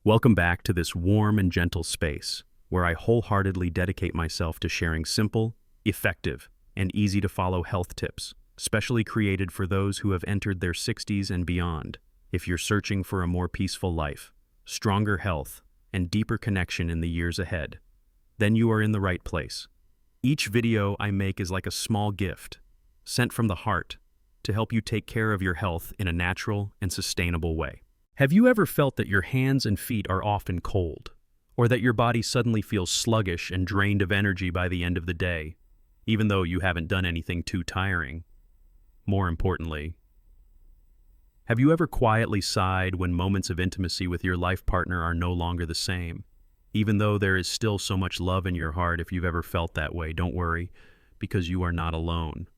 Welcome back to this warm and gentle space where I wholeheartedly dedicate myself to sharing simple, effective, and easy-to-follow health tips, specially created for those who have entered their 60s and beyond. If you're searching for a more peaceful life, stronger health, and deeper connection in the years ahead, then you are in the right place. Each video I make is like a small gift, sent from the heart, to help you take care of your health in a natural and sustainable way. Have you ever felt that your hands and feet are often cold, or that your body suddenly feels sluggish and drained of energy by the end of the day, even though you haven't done anything too tiring? More importantly, have you ever quietly sighed when moments of intimacy with your life partner are no longer the same? Even though there is still so much love in your heart, if you've ever felt that way, don't worry, because you are not alone.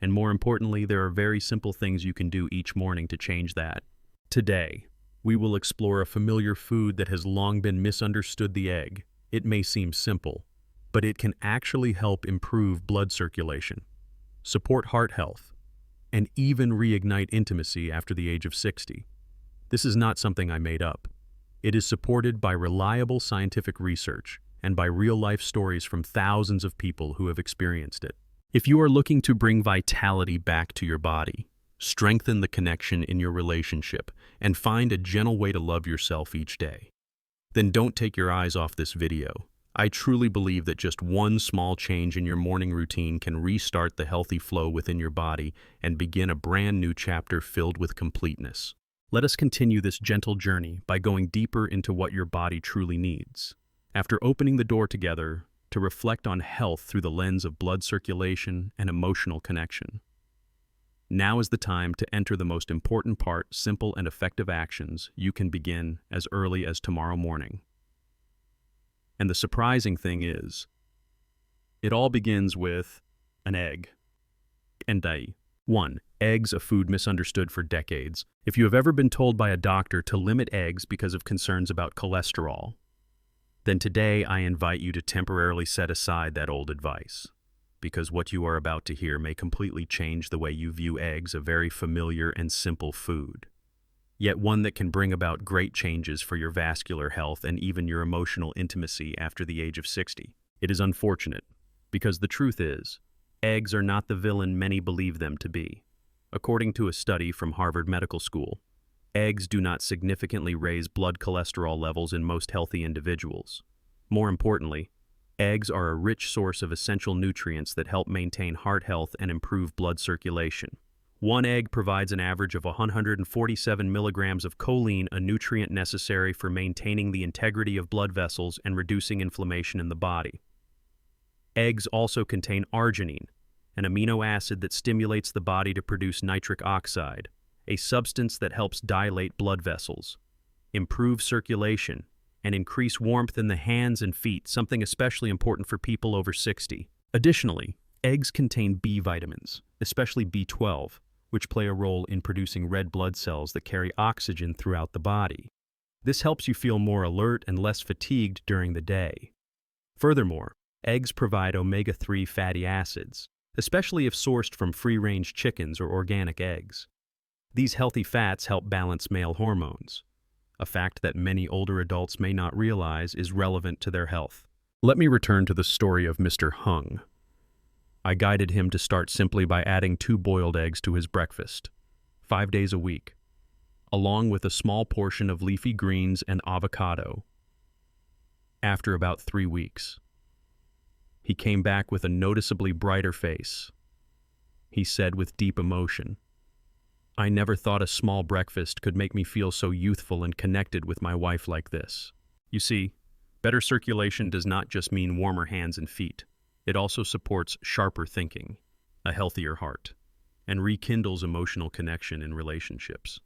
And more importantly, there are very simple things you can do each morning to change that. Today, we will explore a familiar food that has long been misunderstood: the egg. It may seem simple, but it can actually help improve blood circulation, support heart health, and even reignite intimacy after the age of 60. This is not something I made up. It is supported by reliable scientific research and by real-life stories from thousands of people who have experienced it. If you are looking to bring vitality back to your body, strengthen the connection in your relationship, and find a gentle way to love yourself each day, then don't take your eyes off this video. I truly believe that just one small change in your morning routine can restart the healthy flow within your body and begin a brand new chapter filled with completeness. Let us continue this gentle journey by going deeper into what your body truly needs. After opening the door together to reflect on health through the lens of blood circulation and emotional connection, now is the time to enter the most important part: simple and effective actions you can begin as early as tomorrow morning. And the surprising thing is, it all begins with an egg. And 1. Eggs, a food misunderstood for decades. If you have ever been told by a doctor to limit eggs because of concerns about cholesterol, then today I invite you to temporarily set aside that old advice, because what you are about to hear may completely change the way you view eggs, a very familiar and simple food, yet one that can bring about great changes for your vascular health and even your emotional intimacy after the age of 60. It is unfortunate, because the truth is, eggs are not the villain many believe them to be. According to a study from Harvard Medical School, eggs do not significantly raise blood cholesterol levels in most healthy individuals. More importantly, eggs are a rich source of essential nutrients that help maintain heart health and improve blood circulation. One egg provides an average of 147 milligrams of choline, a nutrient necessary for maintaining the integrity of blood vessels and reducing inflammation in the body. Eggs also contain arginine, an amino acid that stimulates the body to produce nitric oxide, a substance that helps dilate blood vessels, improve circulation, and increase warmth in the hands and feet, something especially important for people over 60. Additionally, eggs contain B vitamins, especially B12, which play a role in producing red blood cells that carry oxygen throughout the body. This helps you feel more alert and less fatigued during the day. Furthermore, eggs provide omega-3 fatty acids, especially if sourced from free-range chickens or organic eggs. These healthy fats help balance male hormones, a fact that many older adults may not realize is relevant to their health. Let me return to the story of Mr. Hung. I guided him to start simply by adding 2 boiled eggs to his breakfast, 5 days a week, along with a small portion of leafy greens and avocado. After about 3 weeks, he came back with a noticeably brighter face. He said with deep emotion, "I never thought a small breakfast could make me feel so youthful and connected with my wife like this." You see, better circulation does not just mean warmer hands and feet. It also supports sharper thinking, a healthier heart, and rekindles emotional connection in relationships.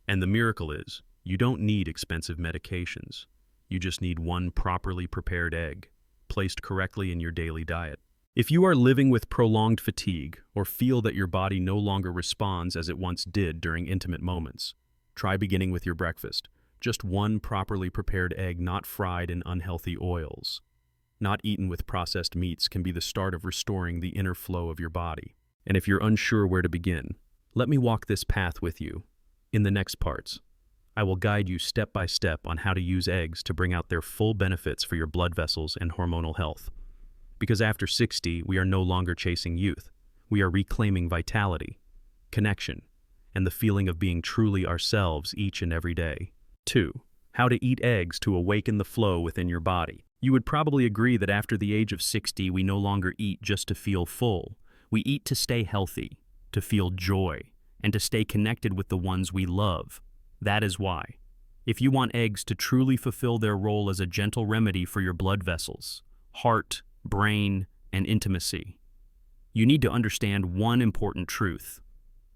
And the miracle is, you don't need expensive medications. You just need one properly prepared egg, placed correctly in your daily diet. If you are living with prolonged fatigue or feel that your body no longer responds as it once did during intimate moments, try beginning with your breakfast. Just one properly prepared egg, not fried in unhealthy oils, not eaten with processed meats, can be the start of restoring the inner flow of your body. And if you're unsure where to begin, let me walk this path with you. In the next parts, I will guide you step by step on how to use eggs to bring out their full benefits for your blood vessels and hormonal health. Because after 60, we are no longer chasing youth. We are reclaiming vitality, connection, and the feeling of being truly ourselves each and every day. 2. How to eat eggs to awaken the flow within your body. You would probably agree that after the age of 60, we no longer eat just to feel full. We eat to stay healthy, to feel joy, and to stay connected with the ones we love. That is why, if you want eggs to truly fulfill their role as a gentle remedy for your blood vessels, heart, brain, and intimacy, you need to understand one important truth.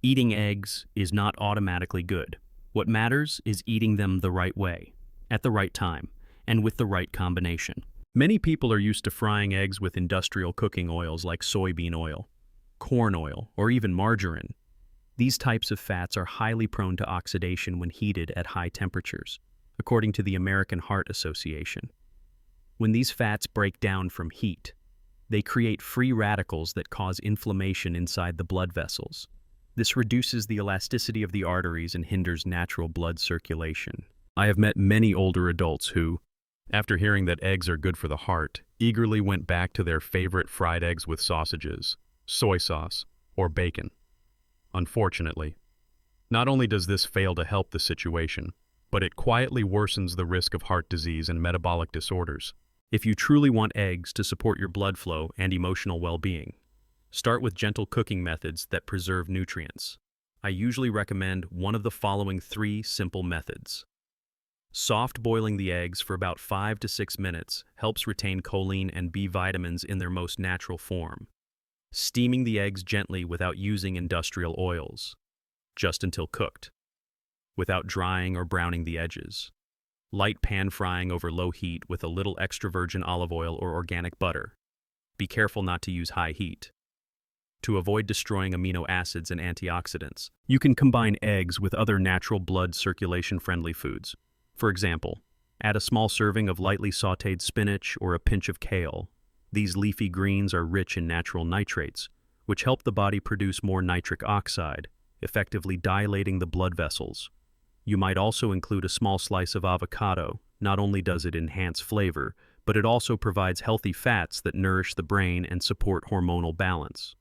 Eating eggs is not automatically good. What matters is eating them the right way, at the right time, and with the right combination. Many people are used to frying eggs with industrial cooking oils like soybean oil, corn oil, or even margarine. These types of fats are highly prone to oxidation when heated at high temperatures, according to the American Heart Association. When these fats break down from heat, they create free radicals that cause inflammation inside the blood vessels. This reduces the elasticity of the arteries and hinders natural blood circulation. I have met many older adults who, after hearing that eggs are good for the heart, eagerly went back to their favorite fried eggs with sausages, soy sauce, or bacon. Unfortunately, not only does this fail to help the situation, but it quietly worsens the risk of heart disease and metabolic disorders. If you truly want eggs to support your blood flow and emotional well-being, start with gentle cooking methods that preserve nutrients. I usually recommend one of the following 3 simple methods. Soft boiling the eggs for about 5 to 6 minutes helps retain choline and B vitamins in their most natural form. Steaming the eggs gently without using industrial oils, just until cooked, without drying or browning the edges. Light pan frying over low heat with a little extra virgin olive oil or organic butter. Be careful not to use high heat. To avoid destroying amino acids and antioxidants, you can combine eggs with other natural blood circulation-friendly foods. For example, add a small serving of lightly sautéed spinach or a pinch of kale. These leafy greens are rich in natural nitrates, which help the body produce more nitric oxide, effectively dilating the blood vessels. You might also include a small slice of avocado. Not only does it enhance flavor, but it also provides healthy fats that nourish the brain and support hormonal balance.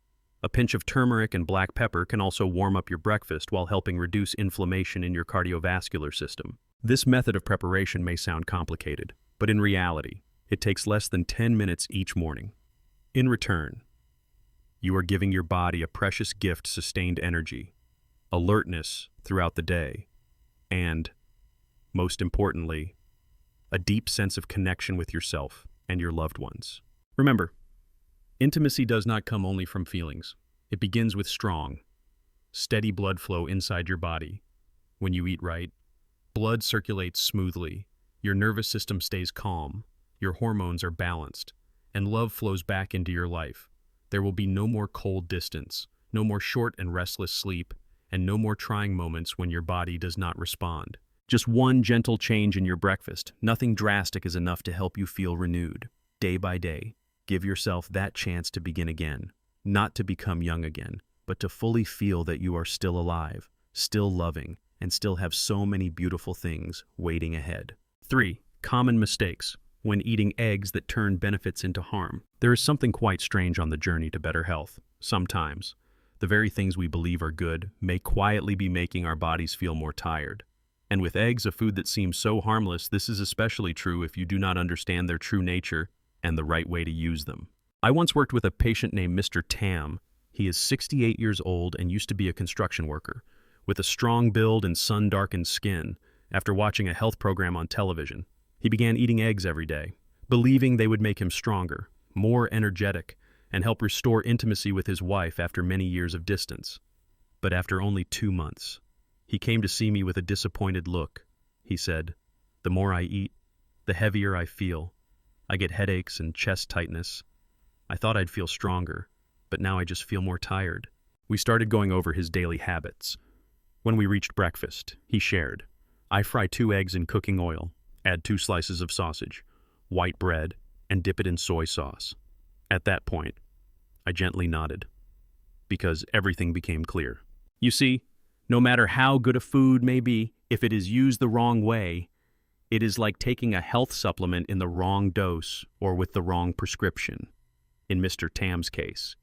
A pinch of turmeric and black pepper can also warm up your breakfast while helping reduce inflammation in your cardiovascular system. This method of preparation may sound complicated, but in reality, it takes less than 10 minutes each morning. In return, you are giving your body a precious gift: sustained energy, alertness throughout the day, and, most importantly, a deep sense of connection with yourself and your loved ones. Remember, intimacy does not come only from feelings. It begins with strong, steady blood flow inside your body. When you eat right, blood circulates smoothly, your nervous system stays calm, your hormones are balanced, and love flows back into your life. There will be no more cold distance, no more short and restless sleep, and no more trying moments when your body does not respond. Just one gentle change in your breakfast, nothing drastic, is enough to help you feel renewed. Day by day, give yourself that chance to begin again, not to become young again, but to fully feel that you are still alive, still loving, and still have so many beautiful things waiting ahead. 3. Common mistakes when eating eggs that turn benefits into harm. There is something quite strange on the journey to better health. Sometimes, the very things we believe are good may quietly be making our bodies feel more tired. And with eggs, a food that seems so harmless, this is especially true if you do not understand their true nature and the right way to use them. I once worked with a patient named Mr. Tam. He is 68 years old and used to be a construction worker. With a strong build and sun-darkened skin, after watching a health program on television, he began eating eggs every day, believing they would make him stronger, more energetic, and help restore intimacy with his wife after many years of distance. But after only 2 months, he came to see me with a disappointed look. He said, "The more I eat, the heavier I feel. I get headaches and chest tightness. I thought I'd feel stronger, but now I just feel more tired." We started going over his daily habits. When we reached breakfast, he shared, "I fry 2 eggs in cooking oil, add 2 slices of sausage, white bread, and dip it in soy sauce." At that point, I gently nodded, because everything became clear. You see, no matter how good a food may be, If it is used the wrong way, it is like taking a health supplement in the wrong dose or with the wrong prescription. In Mr. Tam's case,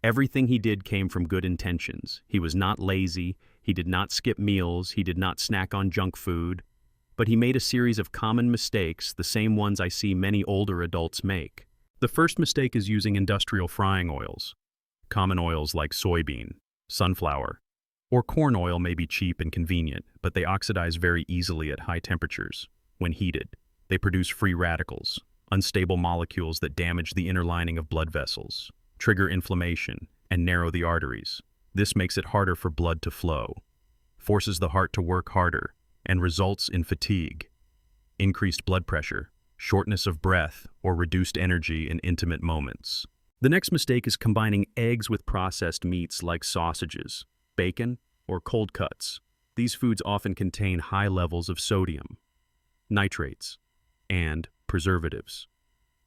everything he did came from good intentions. He was not lazy, he did not skip meals, he did not snack on junk food, but he made a series of common mistakes, the same ones I see many older adults make. The first mistake is using industrial frying oils. Common oils like soybean, sunflower, or corn oil may be cheap and convenient, but they oxidize very easily at high temperatures. When heated, they produce free radicals, unstable molecules that damage the inner lining of blood vessels, trigger inflammation, and narrow the arteries. This makes it harder for blood to flow, forces the heart to work harder, and results in fatigue, increased blood pressure, shortness of breath, or reduced energy in intimate moments. The next mistake is combining eggs with processed meats like sausages, bacon, or cold cuts. These foods often contain high levels of sodium, nitrates, and preservatives.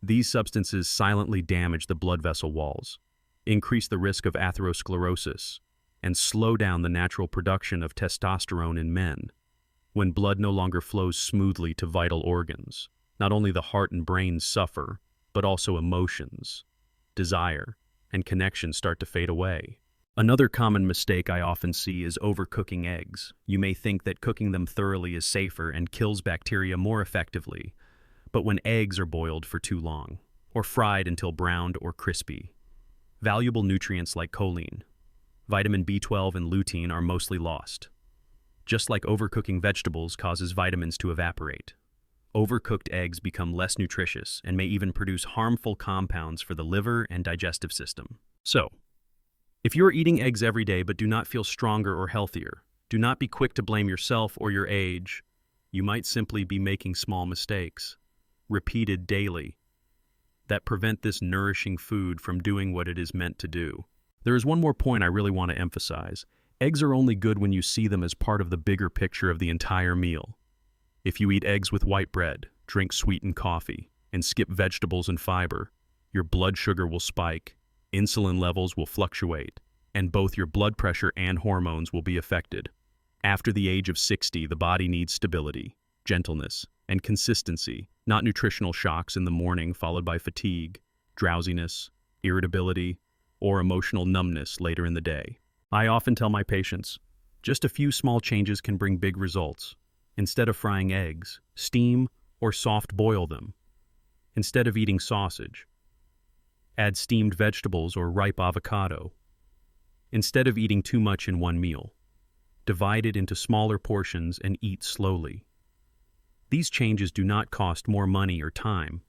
These substances silently damage the blood vessel walls, increase the risk of atherosclerosis, and slow down the natural production of testosterone in men. When blood no longer flows smoothly to vital organs, not only the heart and brain suffer, but also emotions, desire, and connection start to fade away. Another common mistake I often see is overcooking eggs. You may think that cooking them thoroughly is safer and kills bacteria more effectively, but when eggs are boiled for too long, or fried until browned or crispy, valuable nutrients like choline, vitamin B12, and lutein are mostly lost. Just like overcooking vegetables causes vitamins to evaporate, overcooked eggs become less nutritious and may even produce harmful compounds for the liver and digestive system. So, if you're eating eggs every day but do not feel stronger or healthier, do not be quick to blame yourself or your age. You might simply be making small mistakes, repeated daily, that prevent this nourishing food from doing what it is meant to do. There is one more point I really want to emphasize. Eggs are only good when you see them as part of the bigger picture of the entire meal. If you eat eggs with white bread, drink sweetened coffee, and skip vegetables and fiber, your blood sugar will spike, insulin levels will fluctuate, and both your blood pressure and hormones will be affected. After the age of 60, the body needs stability, gentleness, and consistency, not nutritional shocks in the morning followed by fatigue, drowsiness, irritability, or emotional numbness later in the day. I often tell my patients, just a few small changes can bring big results. Instead of frying eggs, steam or soft boil them. Instead of eating sausage, add steamed vegetables or ripe avocado. Instead of eating too much in one meal, divide it into smaller portions and eat slowly. These changes do not cost more money or time,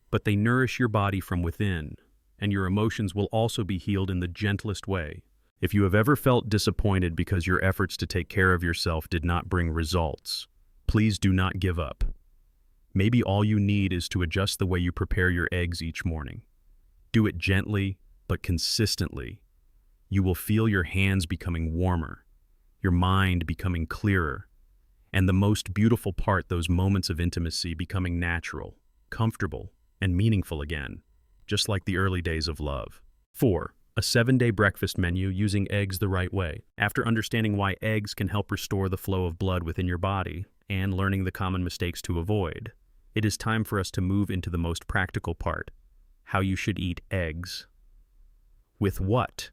but they nourish your body from within, and your emotions will also be healed in the gentlest way. If you have ever felt disappointed because your efforts to take care of yourself did not bring results, please do not give up. Maybe all you need is to adjust the way you prepare your eggs each morning. Do it gently, but consistently. You will feel your hands becoming warmer, your mind becoming clearer, and the most beautiful part, those moments of intimacy becoming natural, comfortable, and meaningful again, just like the early days of love. 4. A 7-day breakfast menu using eggs the right way. After understanding why eggs can help restore the flow of blood within your body and learning the common mistakes to avoid, it is time for us to move into the most practical part: how you should eat eggs. With what,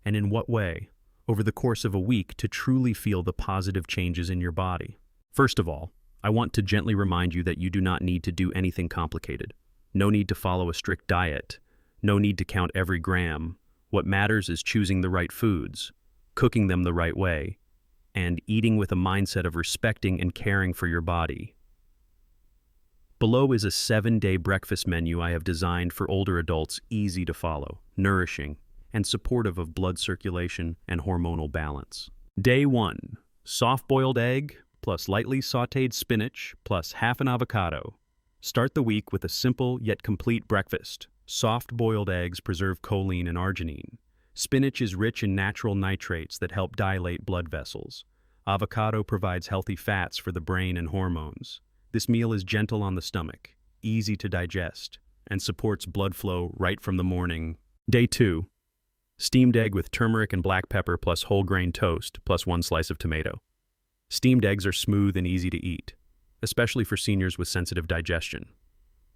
and in what way, over the course of a week to truly feel the positive changes in your body. First of all, I want to gently remind you that you do not need to do anything complicated. No need to follow a strict diet. No need to count every gram. What matters is choosing the right foods, cooking them the right way, and eating with a mindset of respecting and caring for your body. Below is a 7-day breakfast menu I have designed for older adults, easy to follow, nourishing, and supportive of blood circulation and hormonal balance. Day 1, soft-boiled egg plus lightly sautéed spinach plus half an avocado. Start the week with a simple yet complete breakfast. Soft-boiled eggs preserve choline and arginine. Spinach is rich in natural nitrates that help dilate blood vessels. Avocado provides healthy fats for the brain and hormones. This meal is gentle on the stomach, easy to digest, and supports blood flow right from the morning. Day 2, steamed egg with turmeric and black pepper plus whole grain toast plus 1 slice of tomato. Steamed eggs are smooth and easy to eat, especially for seniors with sensitive digestion.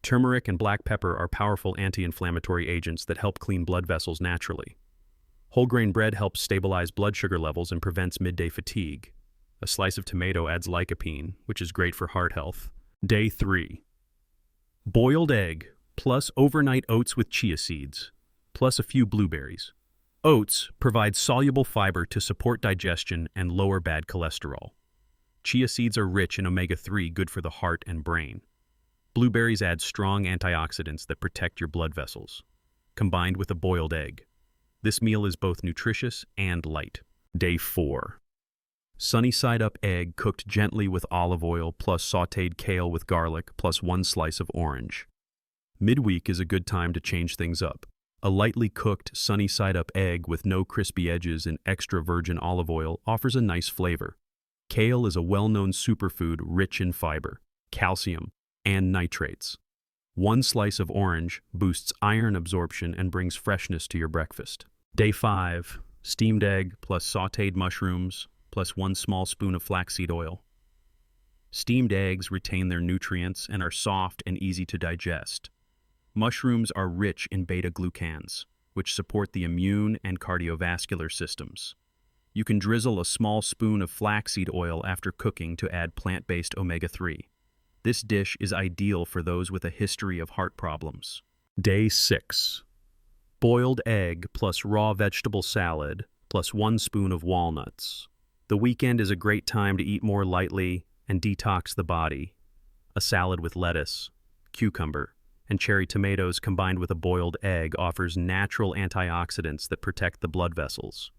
Turmeric and black pepper are powerful anti-inflammatory agents that help clean blood vessels naturally. Whole grain bread helps stabilize blood sugar levels and prevents midday fatigue. A slice of tomato adds lycopene, which is great for heart health. Day 3. Boiled egg plus overnight oats with chia seeds, plus a few blueberries. Oats provide soluble fiber to support digestion and lower bad cholesterol. Chia seeds are rich in omega-3, good for the heart and brain. Blueberries add strong antioxidants that protect your blood vessels. Combined with a boiled egg, this meal is both nutritious and light. Day 4. Sunny side up egg cooked gently with olive oil plus sautéed kale with garlic plus 1 slice of orange. Midweek is a good time to change things up. A lightly cooked sunny side up egg with no crispy edges and extra virgin olive oil offers a nice flavor. Kale is a well-known superfood rich in fiber, calcium, and nitrates. 1 slice of orange boosts iron absorption and brings freshness to your breakfast. Day 5. Steamed egg plus sautéed mushrooms plus 1 small spoon of flaxseed oil. Steamed eggs retain their nutrients and are soft and easy to digest. Mushrooms are rich in beta-glucans, which support the immune and cardiovascular systems. You can drizzle a small spoon of flaxseed oil after cooking to add plant-based omega-3. This dish is ideal for those with a history of heart problems. Day 6. Boiled egg plus raw vegetable salad plus 1 spoon of walnuts. The weekend is a great time to eat more lightly and detox the body. A salad with lettuce, cucumber, and cherry tomatoes combined with a boiled egg offers natural antioxidants that protect the blood vessels.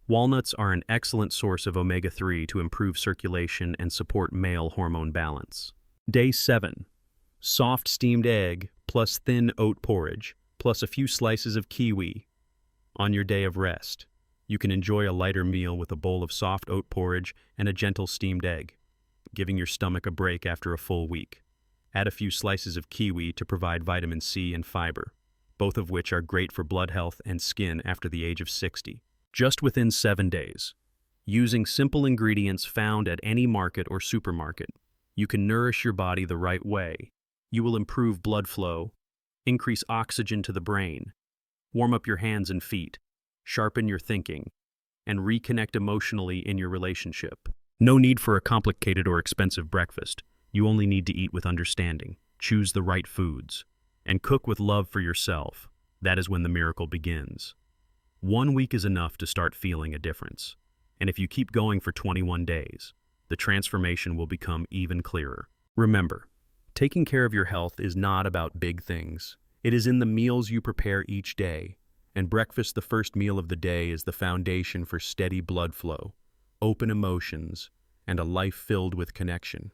Walnuts are an excellent source of omega-3 to improve circulation and support male hormone balance. Day 7. Soft steamed egg plus thin oat porridge plus a few slices of kiwi. On your day of rest, you can enjoy a lighter meal with a bowl of soft oat porridge and a gentle steamed egg, giving your stomach a break after a full week. Add a few slices of kiwi to provide vitamin C and fiber, both of which are great for blood health and skin after the age of 60. Just within 7 days, using simple ingredients found at any market or supermarket, you can nourish your body the right way. You will improve blood flow, increase oxygen to the brain, warm up your hands and feet, sharpen your thinking, and reconnect emotionally in your relationship. No need for a complicated or expensive breakfast. You only need to eat with understanding, choose the right foods, and cook with love for yourself. That is when the miracle begins. 1 week is enough to start feeling a difference. And if you keep going for 21 days, the transformation will become even clearer. Remember, taking care of your health is not about big things. It is in the meals you prepare each day, and breakfast, the first meal of the day, is the foundation for steady blood flow, open emotions, and a life filled with connection.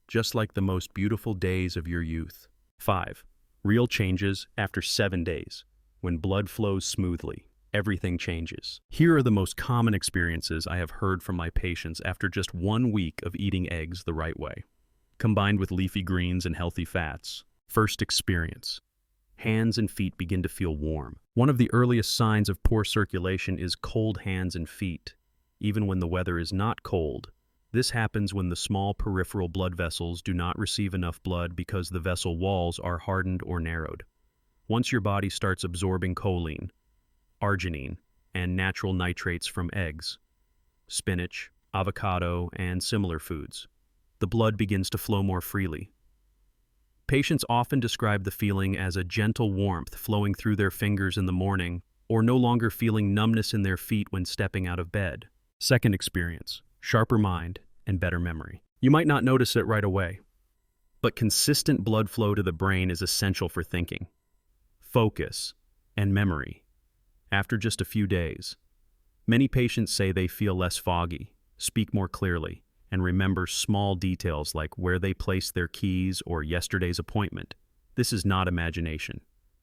Just like the most beautiful days of your youth. 5. Real changes after 7 days. When blood flows smoothly, everything changes. Here are the most common experiences I have heard from my patients after just 1 week of eating eggs the right way, combined with leafy greens and healthy fats. First experience. Hands and feet begin to feel warm. One of the earliest signs of poor circulation is cold hands and feet, even when the weather is not cold. This happens when the small peripheral blood vessels do not receive enough blood because the vessel walls are hardened or narrowed. Once your body starts absorbing choline, arginine, and natural nitrates from eggs, spinach, avocado, and similar foods, the blood begins to flow more freely. Patients often describe the feeling as a gentle warmth flowing through their fingers in the morning, or no longer feeling numbness in their feet when stepping out of bed. Second experience. Sharper mind, and better memory. You might not notice it right away, but consistent blood flow to the brain is essential for thinking, focus, and memory. After just a few days, many patients say they feel less foggy, speak more clearly, and remember small details like where they placed their keys or yesterday's appointment. This is not imagination.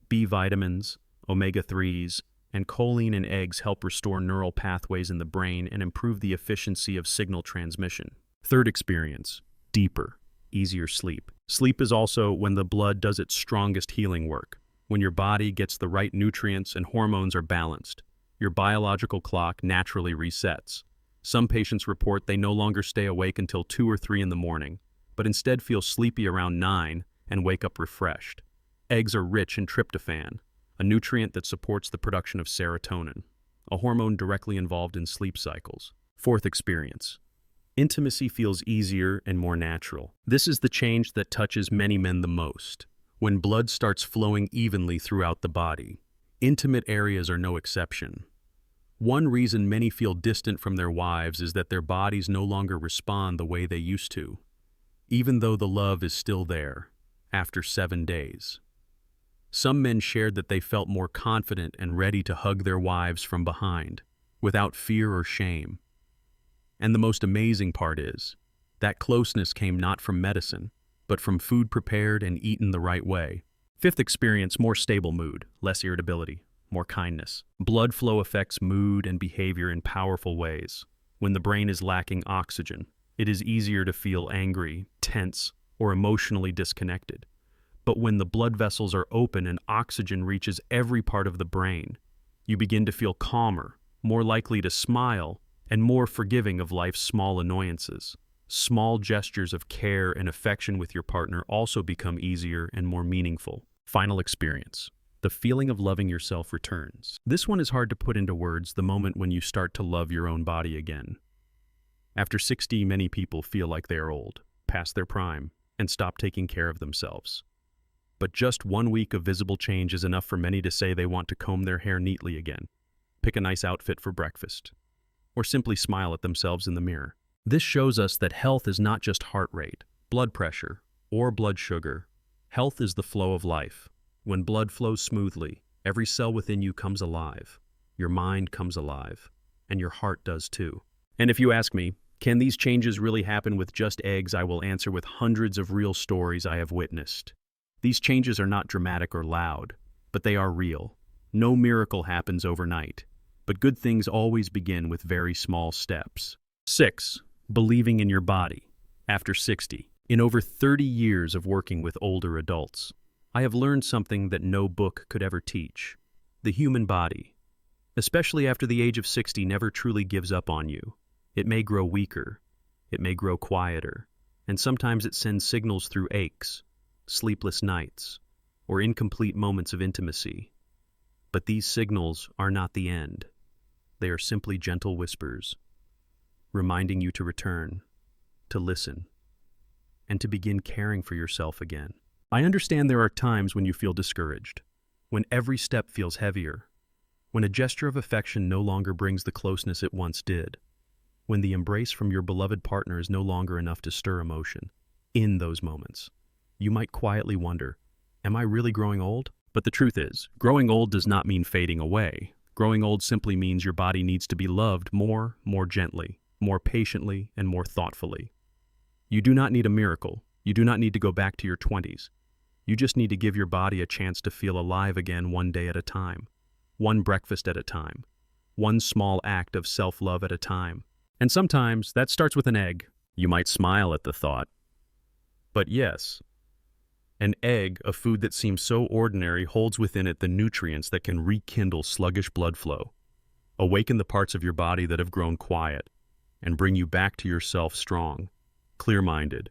B vitamins, omega-3s, and choline in eggs help restore neural pathways in the brain and improve the efficiency of signal transmission. Third experience. Deeper, easier sleep. Sleep is also when the blood does its strongest healing work, when your body gets the right nutrients and hormones are balanced. Your biological clock naturally resets. Some patients report they no longer stay awake until 2 or 3 in the morning, but instead feel sleepy around 9 and wake up refreshed. Eggs are rich in tryptophan, a nutrient that supports the production of serotonin, a hormone directly involved in sleep cycles. Fourth experience. Intimacy feels easier and more natural. This is the change that touches many men the most. When blood starts flowing evenly throughout the body, intimate areas are no exception. One reason many feel distant from their wives is that their bodies no longer respond the way they used to, even though the love is still there, after 7 days. Some men shared that they felt more confident and ready to hug their wives from behind, without fear or shame. And the most amazing part is, that closeness came not from medicine, but from food prepared and eaten the right way. Fifth experience, more stable mood, less irritability, more kindness. Blood flow affects mood and behavior in powerful ways. When the brain is lacking oxygen, it is easier to feel angry, tense, or emotionally disconnected. But when the blood vessels are open and oxygen reaches every part of the brain, you begin to feel calmer, more likely to smile, and more forgiving of life's small annoyances. Small gestures of care and affection with your partner also become easier and more meaningful. Final experience. The feeling of loving yourself returns. This one is hard to put into words, the moment when you start to love your own body again. After 60, many people feel like they are old, past their prime, and stop taking care of themselves. But just 1 week of visible change is enough for many to say they want to comb their hair neatly again, pick a nice outfit for breakfast, or simply smile at themselves in the mirror. This shows us that health is not just heart rate, blood pressure, or blood sugar. Health is the flow of life. When blood flows smoothly, every cell within you comes alive, your mind comes alive, and your heart does too. And if you ask me, can these changes really happen with just eggs? I will answer with hundreds of real stories I have witnessed. These changes are not dramatic or loud, but they are real. No miracle happens overnight, but good things always begin with very small steps. 6. Believing in your body. After 60. In over 30 years of working with older adults, I have learned something that no book could ever teach. The human body, especially after the age of 60, never truly gives up on you. It may grow weaker, it may grow quieter, and sometimes it sends signals through aches, sleepless nights, or incomplete moments of intimacy. But these signals are not the end. They are simply gentle whispers, reminding you to return, to listen, and to begin caring for yourself again. I understand there are times when you feel discouraged, when every step feels heavier, when a gesture of affection no longer brings the closeness it once did, when the embrace from your beloved partner is no longer enough to stir emotion. In those moments, you might quietly wonder, am I really growing old? But the truth is, growing old does not mean fading away. Growing old simply means your body needs to be loved more gently, more patiently, and more thoughtfully. You do not need a miracle. You do not need to go back to your 20s. You just need to give your body a chance to feel alive again, one day at a time, one breakfast at a time, one small act of self-love at a time. And sometimes that starts with an egg. You might smile at the thought. But yes, an egg, a food that seems so ordinary, holds within it the nutrients that can rekindle sluggish blood flow, awaken the parts of your body that have grown quiet, and bring you back to yourself strong, clear-minded,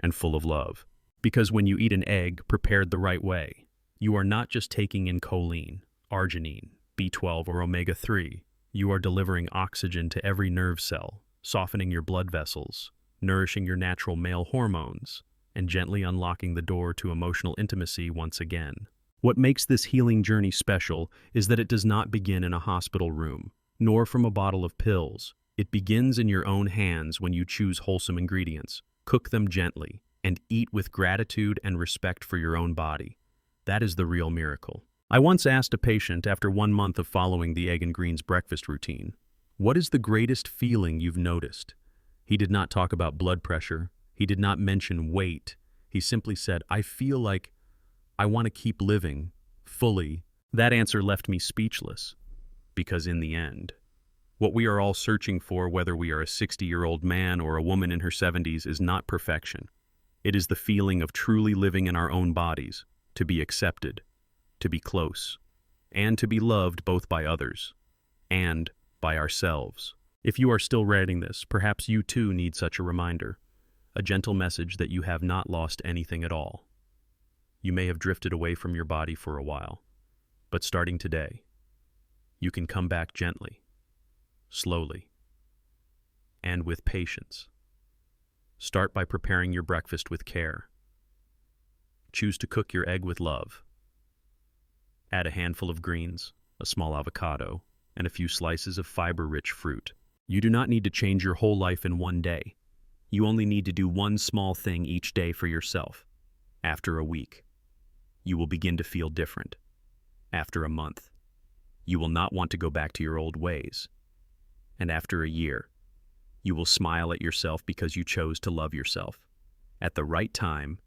and full of love. Because when you eat an egg prepared the right way, you are not just taking in choline, arginine, B12, or omega-3. You are delivering oxygen to every nerve cell, softening your blood vessels, nourishing your natural male hormones, and gently unlocking the door to emotional intimacy once again. What makes this healing journey special is that it does not begin in a hospital room, nor from a bottle of pills. It begins in your own hands when you choose wholesome ingredients, cook them gently, and eat with gratitude and respect for your own body. That is the real miracle. I once asked a patient after 1 month of following the egg and greens breakfast routine, "What is the greatest feeling you've noticed?" He did not talk about blood pressure. He did not mention weight. He simply said, "I feel like I want to keep living fully." That answer left me speechless, because in the end, what we are all searching for, whether we are a 60-year-old man or a woman in her 70s, is not perfection. It is the feeling of truly living in our own bodies, to be accepted, to be close, and to be loved both by others and by ourselves. If you are still writing this, perhaps you too need such a reminder, a gentle message that you have not lost anything at all. You may have drifted away from your body for a while, but starting today, you can come back gently, slowly, and with patience. Start by preparing your breakfast with care. Choose to cook your egg with love. Add a handful of greens, a small avocado, and a few slices of fiber-rich fruit. You do not need to change your whole life in one day. You only need to do one small thing each day for yourself. After a week, you will begin to feel different. After a month, you will not want to go back to your old ways. And after a year, you will smile at yourself because you chose to love yourself at the right time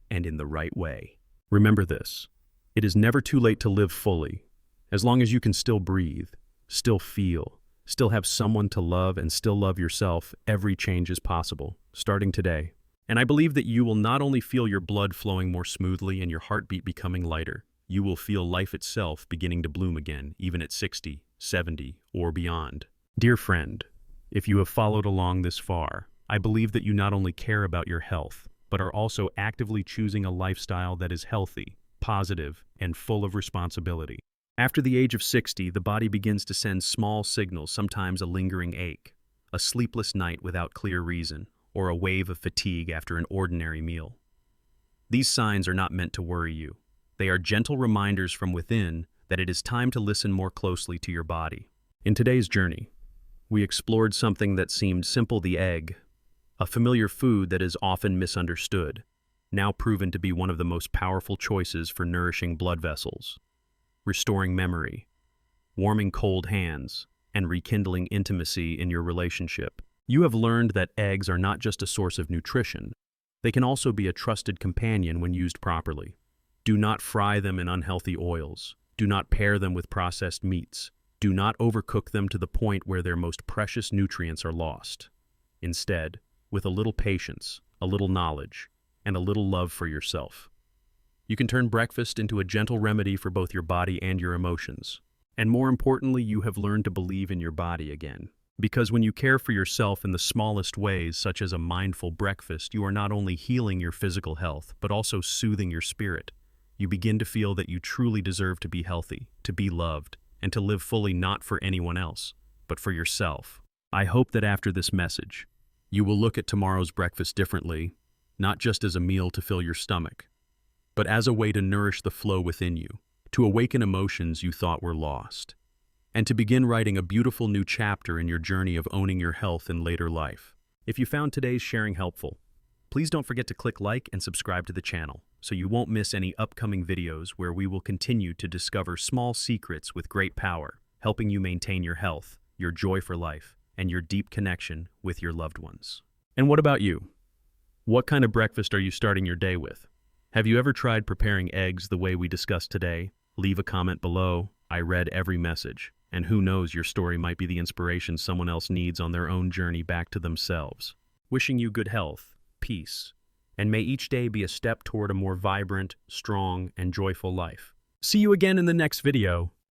and in the right way. Remember this: it is never too late to live fully. As long as you can still breathe, still feel, still have someone to love, and still love yourself, every change is possible, starting today. And I believe that you will not only feel your blood flowing more smoothly and your heartbeat becoming lighter, you will feel life itself beginning to bloom again, even at 60, 70, or beyond. Dear friend, if you have followed along this far, I believe that you not only care about your health, but are also actively choosing a lifestyle that is healthy, positive, and full of responsibility. After the age of 60, the body begins to send small signals, sometimes a lingering ache, a sleepless night without clear reason, or a wave of fatigue after an ordinary meal. These signs are not meant to worry you. They are gentle reminders from within that it is time to listen more closely to your body. In today's journey, we explored something that seemed simple: the egg, a familiar food that is often misunderstood, now proven to be one of the most powerful choices for nourishing blood vessels, restoring memory, warming cold hands, and rekindling intimacy in your relationship. You have learned that eggs are not just a source of nutrition, they can also be a trusted companion when used properly. Do not fry them in unhealthy oils. Do not pair them with processed meats. Do not overcook them to the point where their most precious nutrients are lost. Instead, with a little patience, a little knowledge, and a little love for yourself, you can turn breakfast into a gentle remedy for both your body and your emotions. And more importantly, you have learned to believe in your body again. Because when you care for yourself in the smallest ways, such as a mindful breakfast, you are not only healing your physical health, but also soothing your spirit. You begin to feel that you truly deserve to be healthy, to be loved, and to live fully, not for anyone else, but for yourself. I hope that after this message, you will look at tomorrow's breakfast differently, not just as a meal to fill your stomach, but as a way to nourish the flow within you, to awaken emotions you thought were lost, and to begin writing a beautiful new chapter in your journey of owning your health in later life. If you found today's sharing helpful, please don't forget to click like and subscribe to the channel so you won't miss any upcoming videos where we will continue to discover small secrets with great power, helping you maintain your health, your joy for life, and your deep connection with your loved ones. And what about you? What kind of breakfast are you starting your day with? Have you ever tried preparing eggs the way we discussed today? Leave a comment below. I read every message. And who knows, your story might be the inspiration someone else needs on their own journey back to themselves. Wishing you good health, peace, and may each day be a step toward a more vibrant, strong, and joyful life. See you again in the next video.